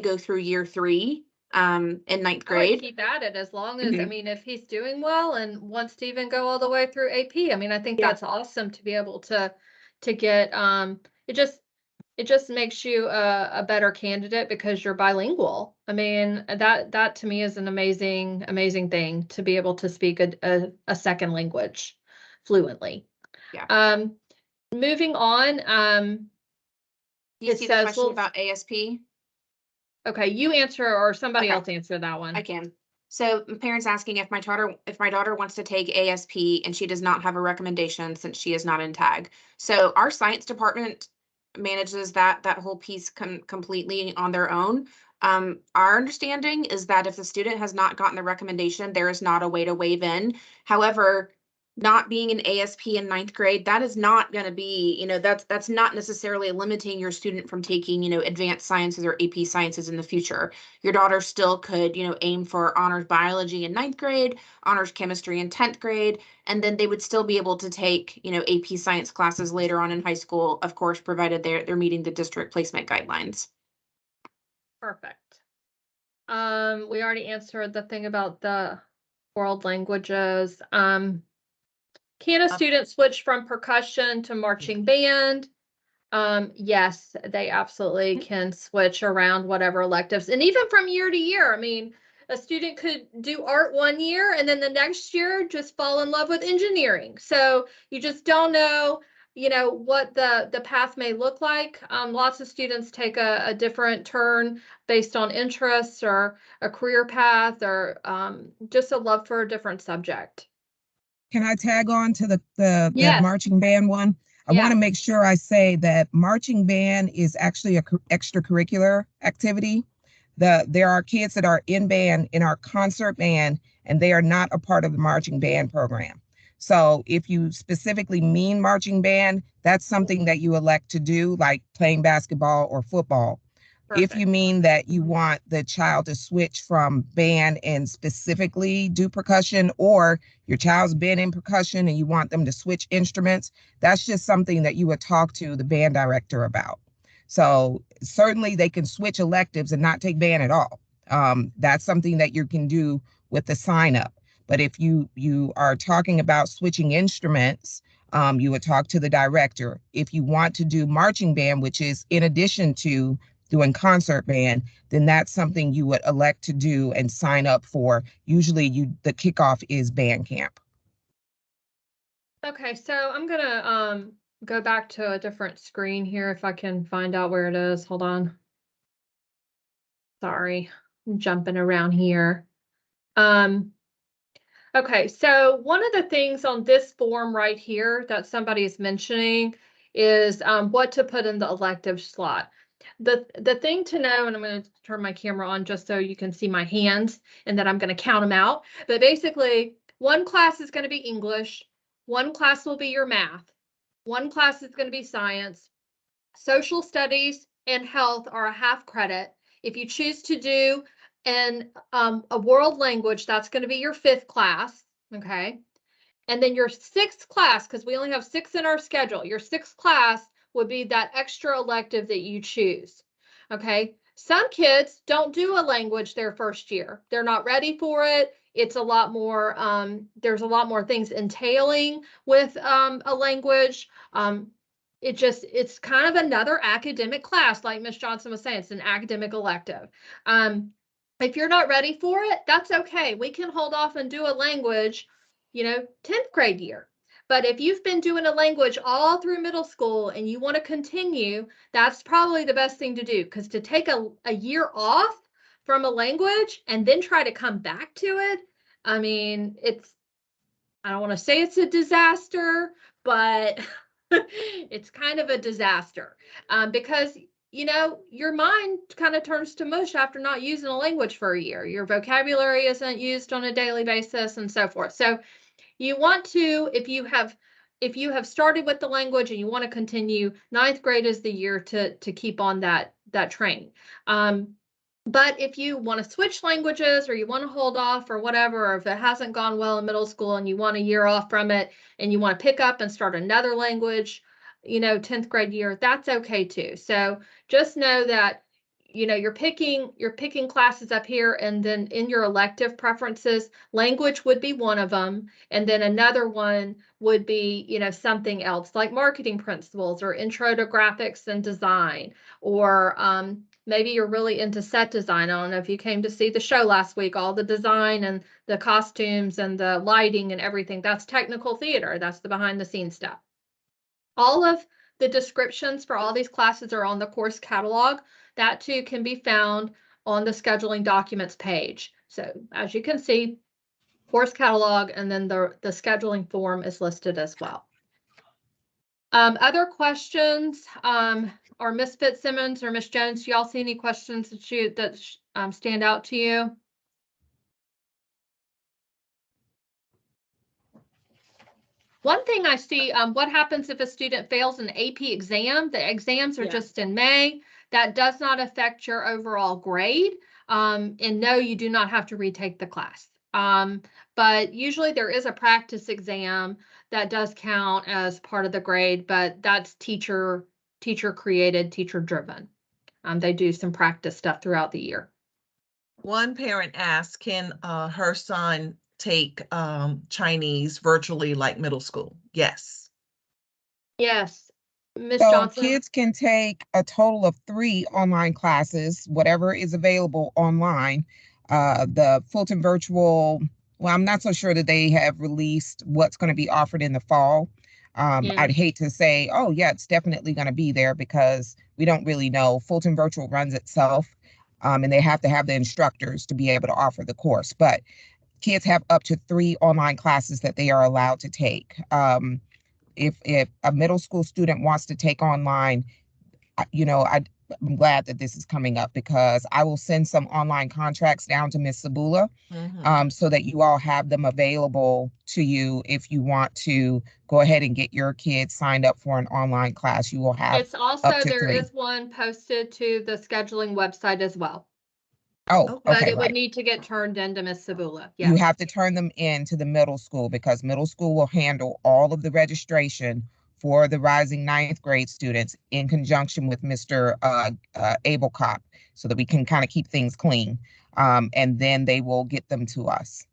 go through year 3 in 9th I would grade. keep at it as long as, I Mhm. mean, if he's doing well and wants to even go all the way through AP, I mean, I think Yeah. that's awesome to be able to get, it just makes you a better candidate because you're bilingual. I mean, that to me is an amazing thing to be able to speak a second language fluently. Yeah. Moving on, Do you it see the says, question well, about ASP? okay, you answer or somebody Okay. else answer that one. I can. So parents asking if my daughter wants to take ASP and she does not have a recommendation since she is not in tag. So our science department manages that whole piece completely on their own. Our understanding is that if the student has not gotten the recommendation, there is not a way to waive in. However, not being an ASP in 9th grade, that is not going to be, you know, that's not necessarily limiting your student from taking, you know, advanced sciences or AP sciences in the future. Your daughter still could, you know, aim for honors biology in 9th grade, honors chemistry in 10th grade, and then they would still be able to take, you know, AP science classes later on in high school, of course, provided they're meeting the district placement guidelines. Perfect. We already answered the thing about the world languages. Can a student switch from percussion to marching band? Yes, they absolutely can switch around whatever electives, and even from year to year. I mean, a student could do art one year and then the next year just fall in love with engineering. So you just don't know, you know, what the path may look like. Lots of students take a different turn based on interests or a career path or just a love for a different subject. Can I tag on to that Yes. marching band one? I want Yeah. to make sure I say that marching band is actually a extracurricular activity. There are kids that are in band in our concert band, and they are not a part of the marching band program. So if you specifically mean marching band, that's something that you elect to do, like playing basketball or football. If you Perfect. mean that you want the child to switch from band and specifically do percussion, or your child's been in percussion and you want them to switch instruments, that's just something that you would talk to the band director about. So certainly they can switch electives and not take band at all. That's something that you can do with the sign up. But if you are talking about switching instruments, you would talk to the director. If you want to do marching band, which is in addition to doing concert band, then that's something you would elect to do and sign up for. Usually the kickoff is band camp. Okay, so I'm gonna go back to a different screen here if I can find out where it is. Hold on. Sorry, I'm jumping around here. Okay, so one of the things on this form right here that somebody is mentioning is what to put in the elective slot. The thing to know, and I'm going to turn my camera on just so you can see my hands, and then I'm going to count them out. But basically, one class is going to be English, one class will be your math, one class is going to be science, social studies and health are a half credit. If you choose to do a world language, that's going to be your 5th class, okay? And then your 6th class, because we only have 6 in our schedule, your 6th class would be that extra elective that you choose, okay? Some kids don't do a language their first year. They're not ready for it. It's a lot more, there's a lot more things entailing with a language. It's kind of another academic class, like Miss Johnson was saying, it's an academic elective. If you're not ready for it, that's okay. We can hold off and do a language, 10th grade year. But if you've been doing a language all through middle school and you want to continue, that's probably the best thing to do, because to take a year off from a language and then try to come back to it, I mean, I don't want to say it's a disaster, but it's kind of a disaster because your mind kind of turns to mush after not using a language for a year. Your vocabulary isn't used on a daily basis and so forth. So you want to, if you have started with the language and you want to continue, ninth grade is the year to keep on that train. But if you want to switch languages or you want to hold off or whatever, or if it hasn't gone well in middle school and you want a year off from it and you want to pick up and start another language, 10th grade year, that's okay too. So just know that, you're picking classes up here, and then in your elective preferences, language would be one of them. And then another one would be, something else like marketing principles or intro to graphics and design, or maybe you're really into set design. I don't know if you came to see the show last week, all the design and the costumes and the lighting and everything. That's technical theater. That's the behind the scenes stuff. All of the descriptions for all these classes are on the course catalog. That too can be found on the scheduling documents page. So as you can see, course catalog, and then the scheduling form is listed as well. Other questions, or Ms. Fitzsimmons or Ms. Jones, do y'all see any questions that stand out to you? One thing I see, what happens if a student fails an AP exam? The exams are just in May. That does not affect your overall grade. And no, you do not have to retake the class. But usually there is a practice exam that does count as part of the grade, but that's teacher created, teacher driven. They do some practice stuff throughout the year. One parent asked, can her son take Chinese virtually like middle school? Yes. Yes. Ms. So Johnson? kids can take a total of 3 online classes, whatever is available online. The Fulton Virtual, well, I'm not so sure that they have released what's going to be offered in the fall. I'd hate to say, oh yeah, it's definitely going to be there, because we don't really know. Fulton Virtual runs itself, and they have to have the instructors to be able to offer the course. But kids have up to 3 online classes that they are allowed to take. If a middle school student wants to take online, I'm glad that this is coming up, because I will send some online contracts down to Ms. Sabula, so that you all have them available to you if you want to go ahead and get your kids signed up for an online class. You will have It's also, up to there 3. is one posted to the scheduling website as well. Oh, But okay, it would right. need to get turned into Ms. Sabula. You Yes. have to turn them in to the middle school, because middle school will handle all of the registration for the rising 9th grade students in conjunction with Mr. Abelcop, so that we can kind of keep things clean. And then they will get them to us.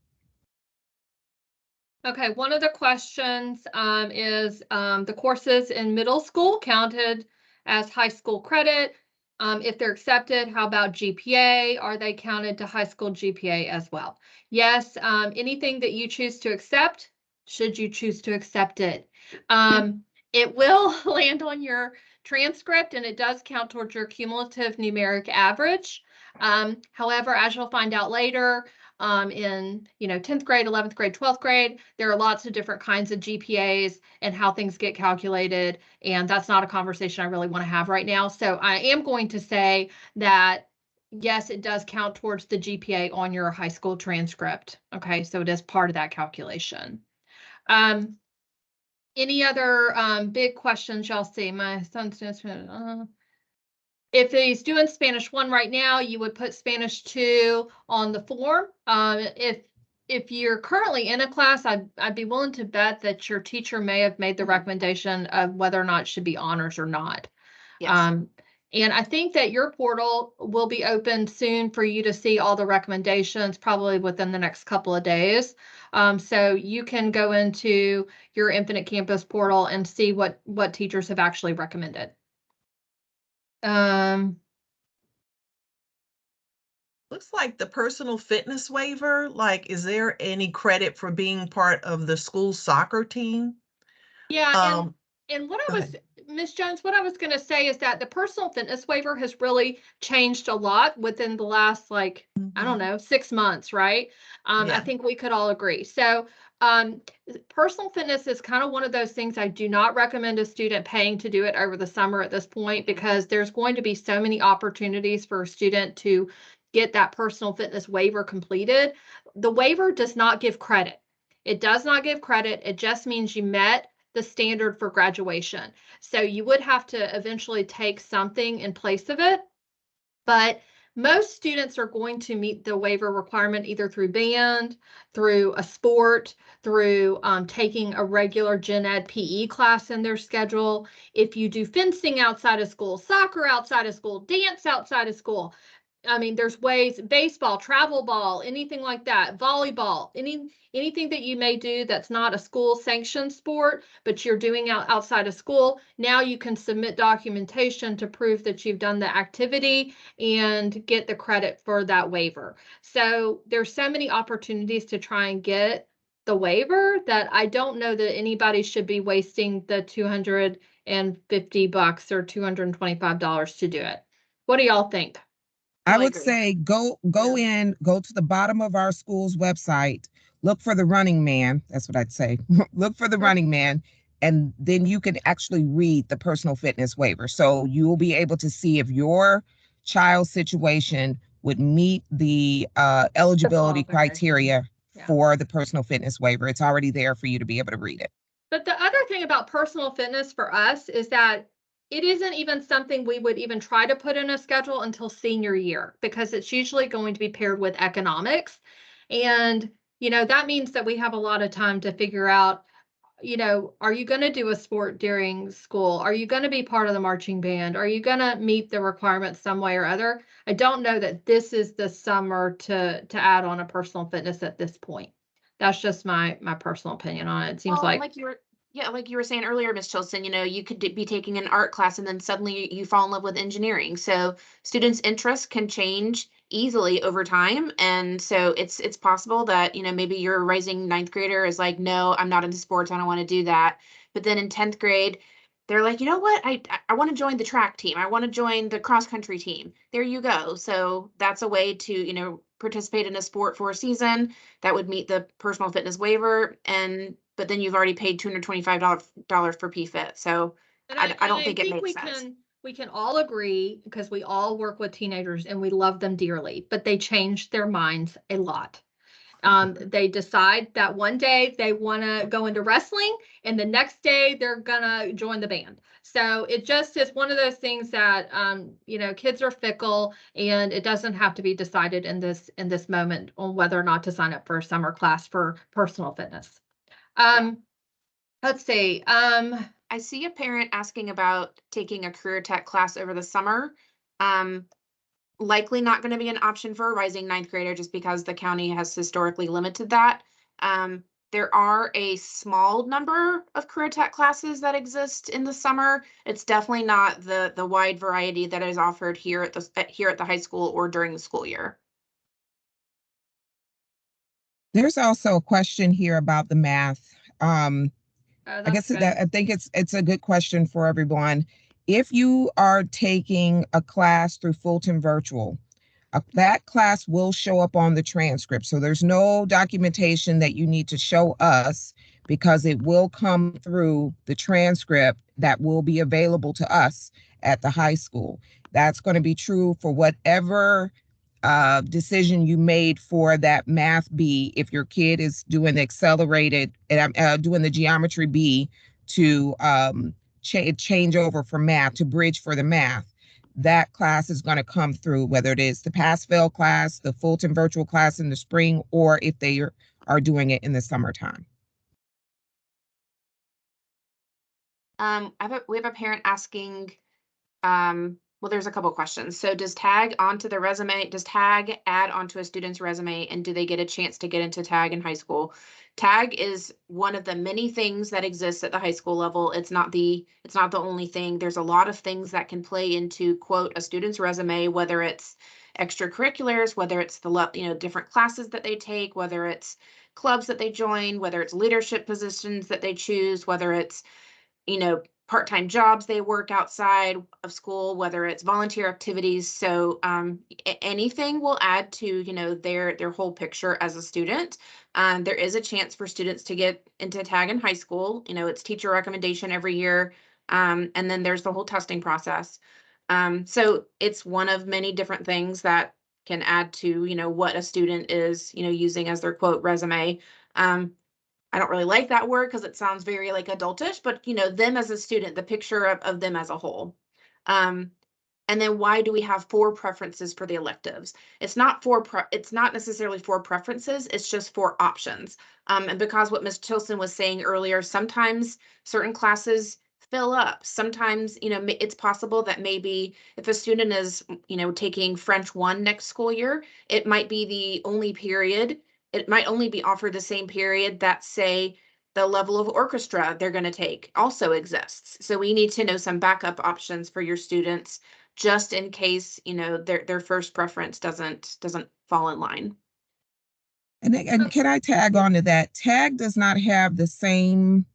Okay, one of the questions is the courses in middle school counted as high school credit. If they're accepted, how about GPA? Are they counted to high school GPA as well? Yes, anything that you choose to accept, should you choose to accept it, it will land on your transcript, and it does count towards your cumulative numeric average. However, as you'll find out later, in 10th grade, 11th grade, 12th grade, there are lots of different kinds of GPAs and how things get calculated, and that's not a conversation I really want to have right now. So I am going to say that yes, it does count towards the GPA on your high school transcript. Okay, so it is part of that calculation. Any other big questions y'all see? My son's if he's doing Spanish 1 right now, you would put Spanish 2 on the form. If you're currently in a class, I'd be willing to bet that your teacher may have made the recommendation of whether or not it should be honors or not. Yes. And I think that your portal will be open soon for you to see all the recommendations, probably within the next couple of days. So you can go into your Infinite Campus portal and see what teachers have actually recommended. Looks like the personal fitness waiver, like, is there any credit for being part of the school soccer team? Yeah, and what I go was, Ms. Jones, what I was going to say is that the personal fitness waiver has really changed a lot within the last, I don't know, 6 months, right? I Yeah. think we could all agree. So Personal fitness is kind of one of those things I do not recommend a student paying to do it over the summer at this point, because there's going to be so many opportunities for a student to get that personal fitness waiver completed. The waiver does not give credit. It does not give credit. It just means you met the standard for graduation. So you would have to eventually take something in place of it. But most students are going to meet the waiver requirement either through band, through a sport, through taking a regular gen ed PE class in their schedule. If you do fencing outside of school, soccer outside of school, dance outside of school, I mean, there's ways, baseball, travel ball, anything like that, volleyball, anything that you may do that's not a school sanctioned sport, but you're doing outside of school. Now you can submit documentation to prove that you've done the activity and get the credit for that waiver. So there's so many opportunities to try and get the waiver that I don't know that anybody should be wasting the $250 or $225 to do it. What do y'all think? I I would agree. say go to the bottom of our school's website, look for the Running Man. That's what I'd say. Look for the Running Man, and then you can actually read the personal fitness waiver. So you will be able to see if your child's situation would meet the eligibility criteria Yeah. for the personal fitness waiver. It's already there for you to be able to read it. But the other thing about personal fitness for us is that it isn't even something we would even try to put in a schedule until senior year, because it's usually going to be paired with economics. And, that means that we have a lot of time to figure out, are you going to do a sport during school? Are you going to be part of the marching band? Are you going to meet the requirements some way or other? I don't know that this is the summer to add on a personal fitness at this point. That's just my personal opinion on it. It seems Well, like like you were saying earlier, Miss Chilson, you could be taking an art class and then suddenly you fall in love with engineering. So students' interests can change easily over time. And so it's possible that, maybe your rising ninth grader is like, no, I'm not into sports. I don't want to do that. But then in 10th grade, they're like, you know what? I want to join the track team. I want to join the cross country team. There you go. So that's a way to, participate in a sport for a season that would meet the personal fitness waiver. But then you've already paid $225 for PFIT. So I don't think it makes sense. We can all agree, because we all work with teenagers and we love them dearly, but they change their minds a lot. They decide that one day they want to go into wrestling and the next day they're gonna join the band. So it just is one of those things that, kids are fickle, and it doesn't have to be decided in this moment on whether or not to sign up for a summer class for personal fitness. Let's see. I see a parent asking about taking a career tech class over the summer. Likely not going to be an option for a rising ninth grader, just because the county has historically limited that. There are a small number of career tech classes that exist in the summer. It's definitely not the wide variety that is offered here at the high school or during the school year. There's also a question here about the math. I guess I think it's a good question for everyone. If you are taking a class through Fulton Virtual, that class will show up on the transcript. So there's no documentation that you need to show us, because it will come through the transcript that will be available to us at the high school. That's going to be true for whatever decision you made for that math B. If your kid is doing the accelerated and doing the geometry B to change over for math, to bridge for the math, that class is going to come through, whether it is the pass-fail class, the Fulton Virtual class in the spring, or if they are doing it in the summertime. We have a parent asking, well, there's a couple questions. So does tag onto the resume? Does tag add onto a student's resume, and do they get a chance to get into tag in high school? Tag is one of the many things that exists at the high school level. It's not the only thing. There's a lot of things that can play into, quote, a student's resume, whether it's extracurriculars, whether it's the different classes that they take, whether it's clubs that they join, whether it's leadership positions that they choose, whether it's part-time jobs they work outside of school, whether it's volunteer activities. So anything will add to, you know, their whole picture as a student. There is a chance for students to get into tag in high school. You know, it's teacher recommendation every year. And then there's the whole testing process. So it's one of many different things that can add to, you know, what a student is, you know, using as their quote resume. I don't really like that word because it sounds very like adultish, but you know, them as a student, the picture of them as a whole. And then why do we have 4 preferences for the electives? It's not it's not necessarily 4 preferences, it's just 4 options. And because what Ms. Tilson was saying earlier, sometimes certain classes fill up. Sometimes, you know, it's possible that maybe if a student is, you know, taking French 1 next school year, it might be the only period. It might only be offered the same period that, say, the level of orchestra they're going to take also exists. So we need to know some backup options for your students just in case, you know, their first preference doesn't fall in line. And can I tag on to that? Tag does not have the same,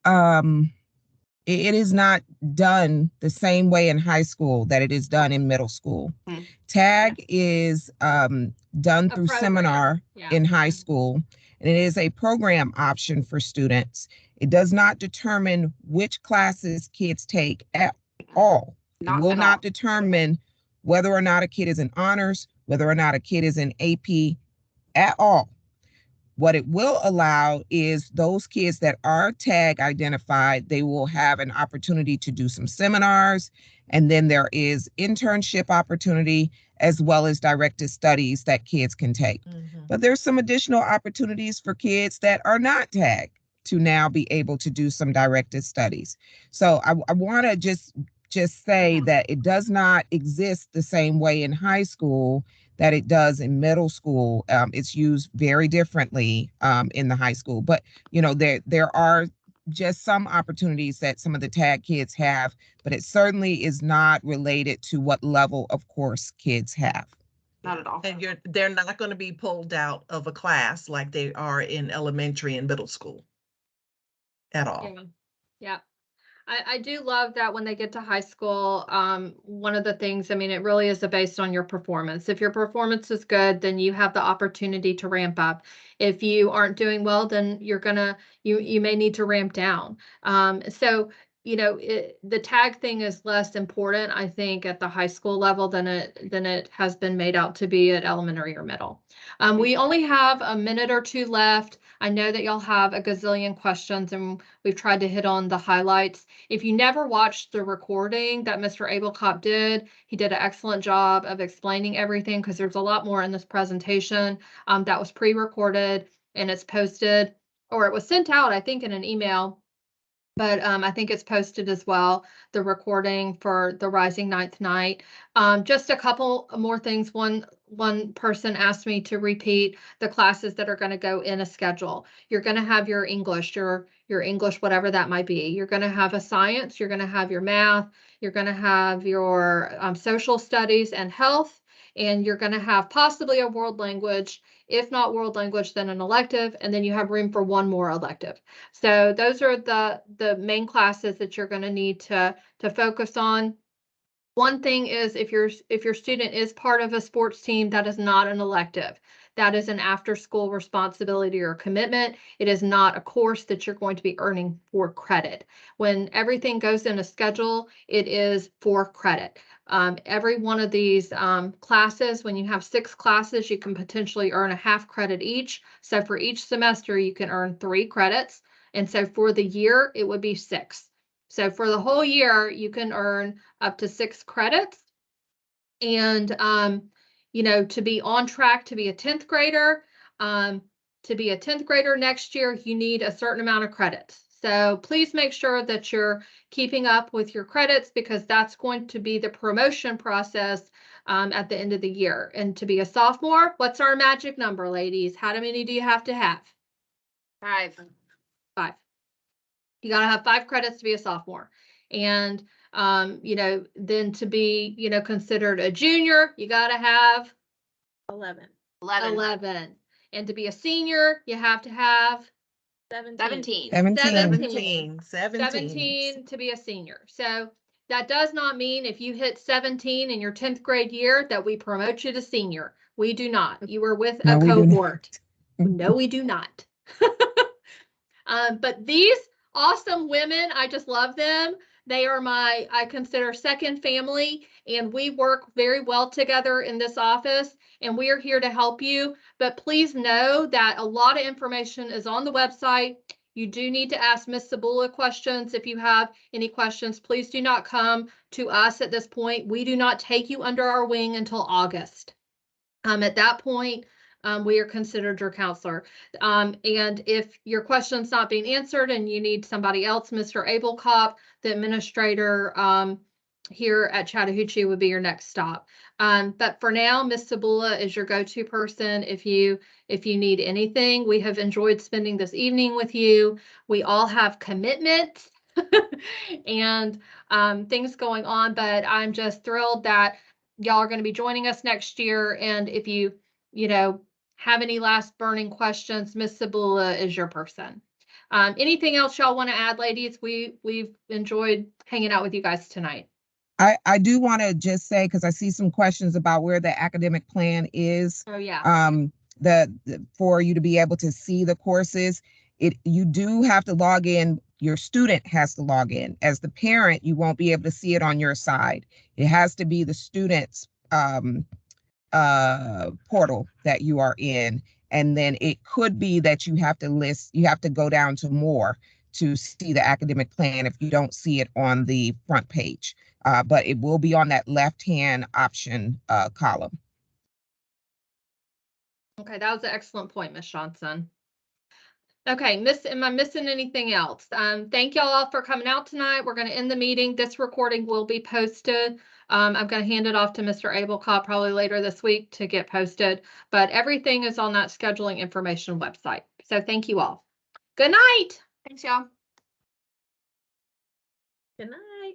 it is not done the same way in high school that it is done in middle school. Hmm. Tag is done through program. seminar Yeah. in high school, and it is a program option for students. It does not determine which classes kids take at all. It Not will at not all. determine whether or not a kid is in honors, whether or not a kid is in AP at all. What it will allow is those kids that are tag identified, they will have an opportunity to do some seminars, and then there is internship opportunity as well as directed studies that kids can take. But there's some additional opportunities for kids that are not tagged to now be able to do some directed studies. So I want to just say that it does not exist the same way in high school that it does in middle school. It's used very differently in the high school. But, you know, there are just some opportunities that some of the tag kids have, but it certainly is not related to what level of course kids have. Not at all. And they're not going to be pulled out of a class like they are in elementary and middle school at all. Yeah. Yeah. I do love that when they get to high school, one of the things, I mean, it really is based on your performance. If your performance is good, then you have the opportunity to ramp up. If you aren't doing well, then you may need to ramp down. So, you know, the tag thing is less important, I think, at the high school level than it has been made out to be at elementary or middle. We only have a minute or 2 left. I know that y'all have a gazillion questions, and we've tried to hit on the highlights. If you never watched the recording that Mr. Abelkop did, he did an excellent job of explaining everything because there's a lot more in this presentation that was pre-recorded, and it's posted, or it was sent out, I think, in an email. But I think it's posted as well, the recording for the Rising Ninth Night. Just a couple more things. One person asked me to repeat the classes that are going to go in a schedule. You're going to have your English, your English, whatever that might be. You're going to have a science. You're going to have your math. You're going to have your social studies and health. And you're going to have possibly a world language. If not world language, then an elective. And then you have room for one more elective. So those are the main classes that you're going to need to focus on. One thing is if your student is part of a sports team, that is not an elective. That is an after-school responsibility or commitment. It is not a course that you're going to be earning for credit. When everything goes in a schedule, it is for credit. Every one of these classes, when you have 6 classes, you can potentially earn a half credit each. So for each semester, you can earn 3 credits. And so for the year, it would be 6. So for the whole year, you can earn up to 6 credits. And, you know, to be on track to be a 10th grader, next year, you need a certain amount of credits. So please make sure that you're keeping up with your credits because that's going to be the promotion process at the end of the year. And to be a sophomore, what's our magic number, ladies? How many do you have to have? 5. 5. You got to have 5 credits to be a sophomore. And, you know, then to be, you know, considered a junior, you got to have 11. 11. And to be a senior, you have to have 17. 17. 17. 17 to be a senior. So that does not mean if you hit 17 in your 10th grade year that we promote you to senior. We do not. You are with No, a we do not. cohort. No, we do not. But these awesome women, I just love them. They are I consider second family, and we work very well together in this office, and we are here to help you. But please know that a lot of information is on the website. You do need to ask Ms. Sabula questions. If you have any questions, please do not come to us at this point. We do not take you under our wing until August. At that point, we are considered your counselor. And if your question's not being answered and you need somebody else, Mr. Abelkop, the administrator here at Chattahoochee, would be your next stop. But for now, Ms. Sabula is your go-to person if you need anything. We have enjoyed spending this evening with you. We all have commitments and things going on, but I'm just thrilled that y'all are going to be joining us next year. And if you have any last burning questions, Miss Sabula is your person. Anything else y'all want to add, ladies? We've enjoyed hanging out with you guys tonight. I do want to just say, because I see some questions about where the academic plan is. Oh yeah. For you to be able to see the courses, you do have to log in. Your student has to log in. As the parent, you won't be able to see it on your side. It has to be the student's portal that you are in. And then it could be that you have to go down to more to see the academic plan if you don't see it on the front page. But it will be on that left-hand option column. Okay, that was an excellent point, Ms. Johnson. Okay, am I missing anything else? Thank y'all all for coming out tonight. We're going to end the meeting. This recording will be posted. I'm going to hand it off to Mr. Abelkop probably later this week to get posted, but everything is on that scheduling information website. So thank you all. Good night. Thanks, y'all. Good night.